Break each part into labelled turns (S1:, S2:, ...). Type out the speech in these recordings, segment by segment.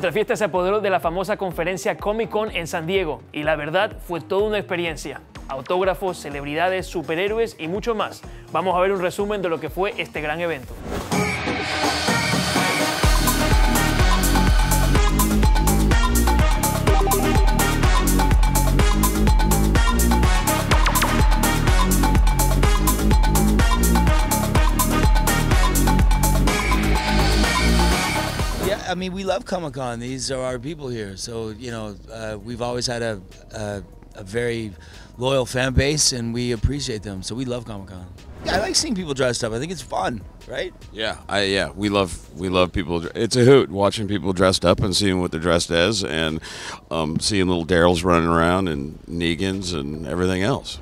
S1: Entrevistas se apoderó de la famosa conferencia Comic Con en San Diego y la verdad fue toda una experiencia. Autógrafos, celebridades, superhéroes y mucho más. Vamos a ver un resumen de lo que fue este gran evento.
S2: I mean, we love Comic-Con. These are our people here. So, you know, we've always had a very loyal fan base, and we appreciate them. So we love Comic-Con. I like seeing people dressed up. I think it's fun, right?
S3: Yeah, we love people. It's a hoot watching people dressed up and seeing what they're dressed as, and seeing little Daryls running around and Negans and everything else.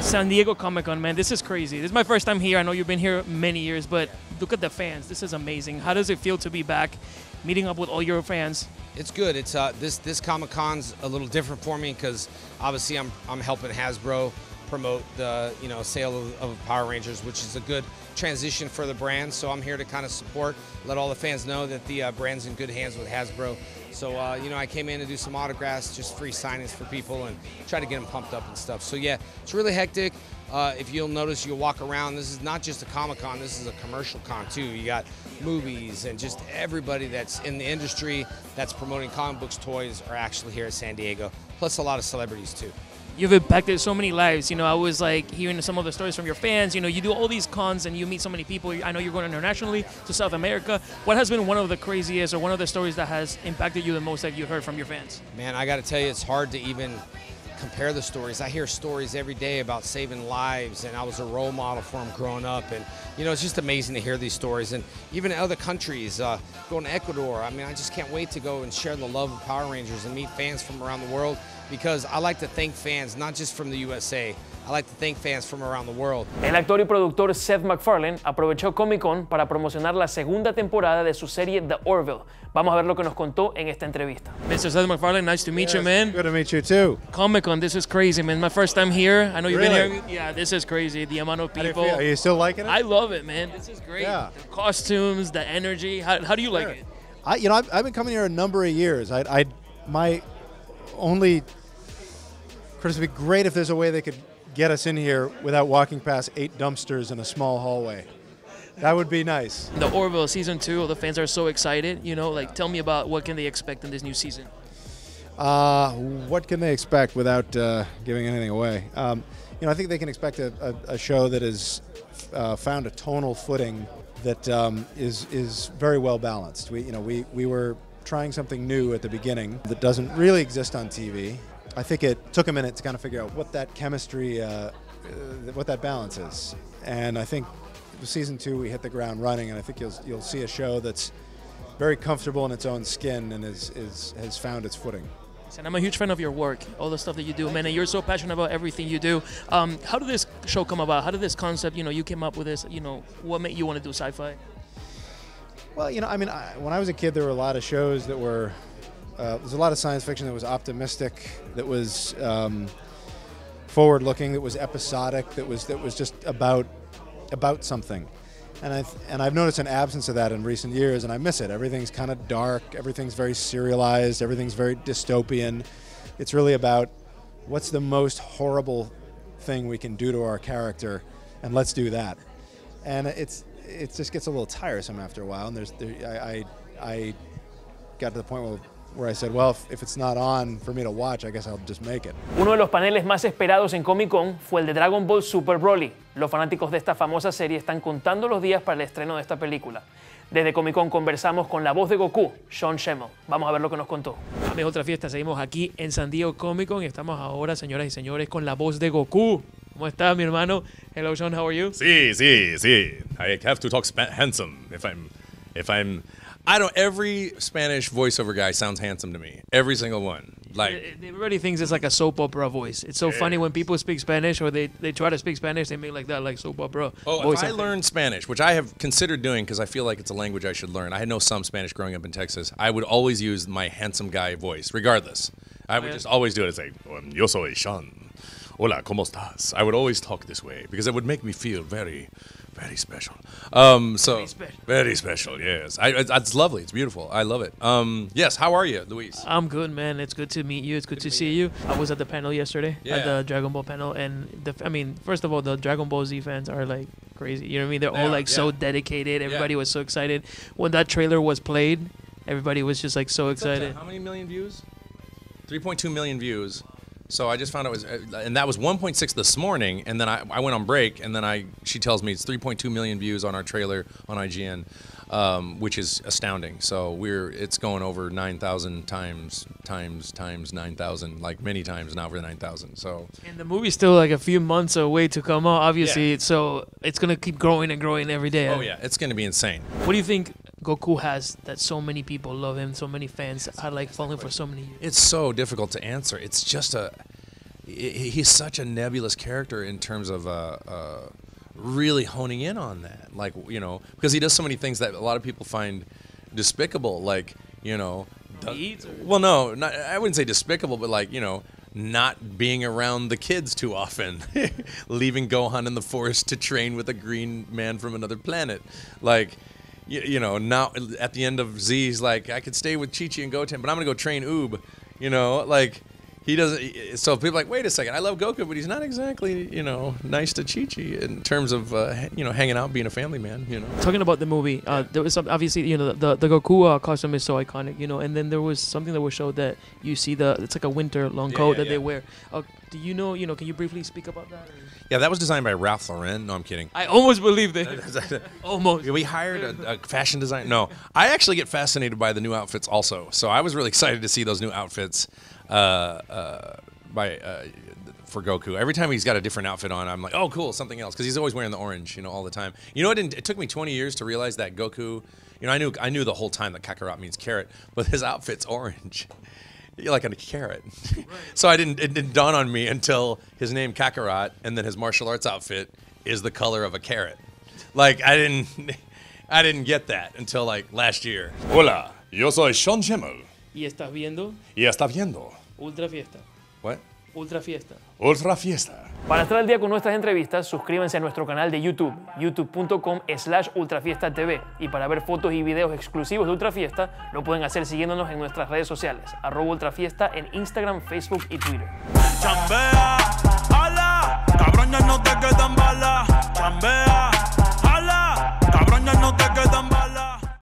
S1: San Diego Comic-Con, man, this is crazy. This is my first time here. I know you've been here many years, but look at the fans. This is amazing. How does it feel to be back, meeting up with all your fans?
S4: It's good. It's this Comic-Con's a little different for me because obviously I'm helping Hasbro promote the sale of Power Rangers, which is a good transition for the brand. So I'm here to kind of support, let all the fans know that the brand's in good hands with Hasbro. So I came in to do some autographs, just free signings for people, and try to get them pumped up and stuff. So yeah, it's really hectic. If you'll notice, you'll walk around. This is not just a Comic-Con. This is a commercial con too. You got movies and just everybody that's in the industry that's promoting comic books, toys are actually here at San Diego. Plus a lot of celebrities too.
S1: You've impacted so many lives. I was like hearing some of the stories from your fans. You do all these cons and you meet so many people. I know you're going internationally to South America. What has been one of the craziest or one of the stories that has impacted you the most that you heard from your fans?
S4: Man, I got to tell you, it's hard to even compare the stories. I hear stories every day about saving lives, and I was a role model for them growing up. And it's just amazing to hear these stories. And even in other countries, going to Ecuador, I mean, I just can't wait to go and share the love of Power Rangers and meet fans from around the world, because I like to thank fans, not just from the USA. I like to thank fans from around the world.
S1: El actor y productor Seth McFarlane aprovechó Comic-Con para promocionar la segunda temporada de su serie The Orville. Vamos a ver lo que nos contó en esta entrevista. Mr. Seth McFarlane, nice to meet you, man.
S5: Good to meet you too.
S1: Comic-Con, this is crazy, man. My first time here. I know you've
S5: Really?
S1: been here. Yeah, this is crazy. The amount of
S5: How do you
S1: people.
S5: feel? Are you still liking it?
S1: I love it, man. This is great.
S5: Yeah.
S1: The costumes, the energy. How do you like it?
S5: I've been coming here a number of years. My only criticism would be great if there's a way they could get us in here without walking past 8 dumpsters in a small hallway. That would be nice.
S1: The Orville season 2, the fans are so excited. Tell me about what can they expect in this new season.
S5: What can they expect without giving anything away? I think they can expect a show that has found a tonal footing that is very well balanced. We were trying something new at the beginning that doesn't really exist on TV. I think it took a minute to kind of figure out what that chemistry, what that balance is. And I think with season 2 we hit the ground running, and I think you'll see a show that's very comfortable in its own skin and has found its footing.
S1: And I'm a huge fan of your work, all the stuff that you do, man, and you're so passionate about everything you do. How did this show come about? How did this concept, you came up with this, what made you want to do sci-fi?
S5: Well, when I was a kid, there were a lot of shows that were, there's a lot of science fiction that was optimistic, that was forward-looking, that was episodic, that was just about something. And I've noticed an absence of that in recent years, and I miss it. Everything's kind of dark, everything's very serialized, everything's very dystopian. It's really about what's the most horrible thing we can do to our character, and let's do that. And it just gets a little tiresome after a while. And I got to the point where I said, well, if it's not on for me to watch, I guess I'll just make it.
S1: Uno de los paneles más esperados en Comic-Con fue el de Dragon Ball Super Brolly. Los fanáticos de esta famosa serie están contando los días para el estreno de esta película. Desde Comic-Con conversamos con la voz de Goku, Schemmel. Vamos a ver lo que nos contó. Amigos, otra fiesta. Seguimos aquí en San Diego Comic-Con y estamos ahora, señoras y señores, con la voz de Goku. ¿Cómo está, mi hermano? Hello, Sean. How are you?
S6: Sí. I have to talk handsome every Spanish voiceover guy sounds handsome to me. Every single one. Like,
S1: everybody thinks it's like a soap opera voice. It's so funny when people speak Spanish or they try to speak Spanish, they make like that, like soap opera voice.
S6: If I learned Spanish, which I have considered doing because I feel like it's a language I should learn. I know some Spanish growing up in Texas. I would always use my handsome guy voice, regardless. I would just always do it. It's like, yo soy Sean. Hola, ¿cómo estás? I would always talk this way because it would make me feel very, very special. Very special, yes. It's lovely. It's beautiful. I love it. Yes, how are you, Luis?
S1: I'm good, man. It's good to meet you. It's good to see you. I was at the panel yesterday, at the Dragon Ball panel, and first of all, the Dragon Ball Z fans are like crazy. You know what I mean? They're all like so dedicated. Everybody was so excited when that trailer was played. Everybody was just like so excited.
S6: How many million views? 3.2 million views. So I just found it was, and that was 1.6 this morning, and then I went on break, and then she tells me it's 3.2 million views on our trailer on IGN, which is astounding. So it's going over 9,000 times 9,000, like many times now over 9,000. So.
S1: And the movie's still like a few months away to come out, obviously. So it's gonna keep growing and growing every day.
S6: Oh yeah, it's gonna be insane.
S1: What do you think Goku has that so many people love him, so many fans are like following for so many years?
S6: It's so difficult to answer. It's just he's such a nebulous character in terms of really honing in on that, like, you know, because he does so many things that a lot of people find despicable, like, you know, well, no, I wouldn't say despicable, but like, you know, not being around the kids too often, leaving Gohan in the forest to train with a green man from another planet, like. You know, now at the end of Z, he's like, I could stay with Chi-Chi and Goten, but I'm going to go train Oob. You know, like, he doesn't. So people are like, wait a second, I love Goku, but he's not exactly, you know, nice to Chi-Chi in terms of, you know, hanging out, being a family man, you know.
S1: Talking about the movie, there was obviously, you know, the Goku costume is so iconic, you know, and then there was something that was showed that you see it's like a winter long coat that they wear. Do you know, can you briefly speak about that?
S6: Yeah, that was designed by Ralph Lauren. No, I'm kidding.
S1: I almost believed it. Almost.
S6: We hired a fashion designer. No, I actually get fascinated by the new outfits also. So I was really excited to see those new outfits for Goku. Every time he's got a different outfit on, I'm like, oh, cool, something else. Because he's always wearing the orange, you know, all the time. You know, it took me 20 years to realize that Goku, you know, I knew the whole time that Kakarot means carrot, but his outfit's orange. You're like a carrot. Right. So it didn't dawn on me until his name Kakarot and then his martial arts outfit is the color of a carrot. Like I didn't get that until like last year.
S7: Hola, yo soy Schemmel.
S1: Y estás viendo Ultra Fiesta.
S6: What?
S1: Ultra Fiesta.
S7: Ultra Fiesta.
S1: Para estar al día con nuestras entrevistas, suscríbanse a nuestro canal de YouTube, youtube.com/ultrafiesta.tv. Y para ver fotos y videos exclusivos de Ultra Fiesta, lo pueden hacer siguiéndonos en nuestras redes sociales, @ultrafiesta en Instagram, Facebook y Twitter.
S8: Chambea, ala, cabrón, ya no te quedan balas. Chambea, ala, cabrón, ya no te quedan balas.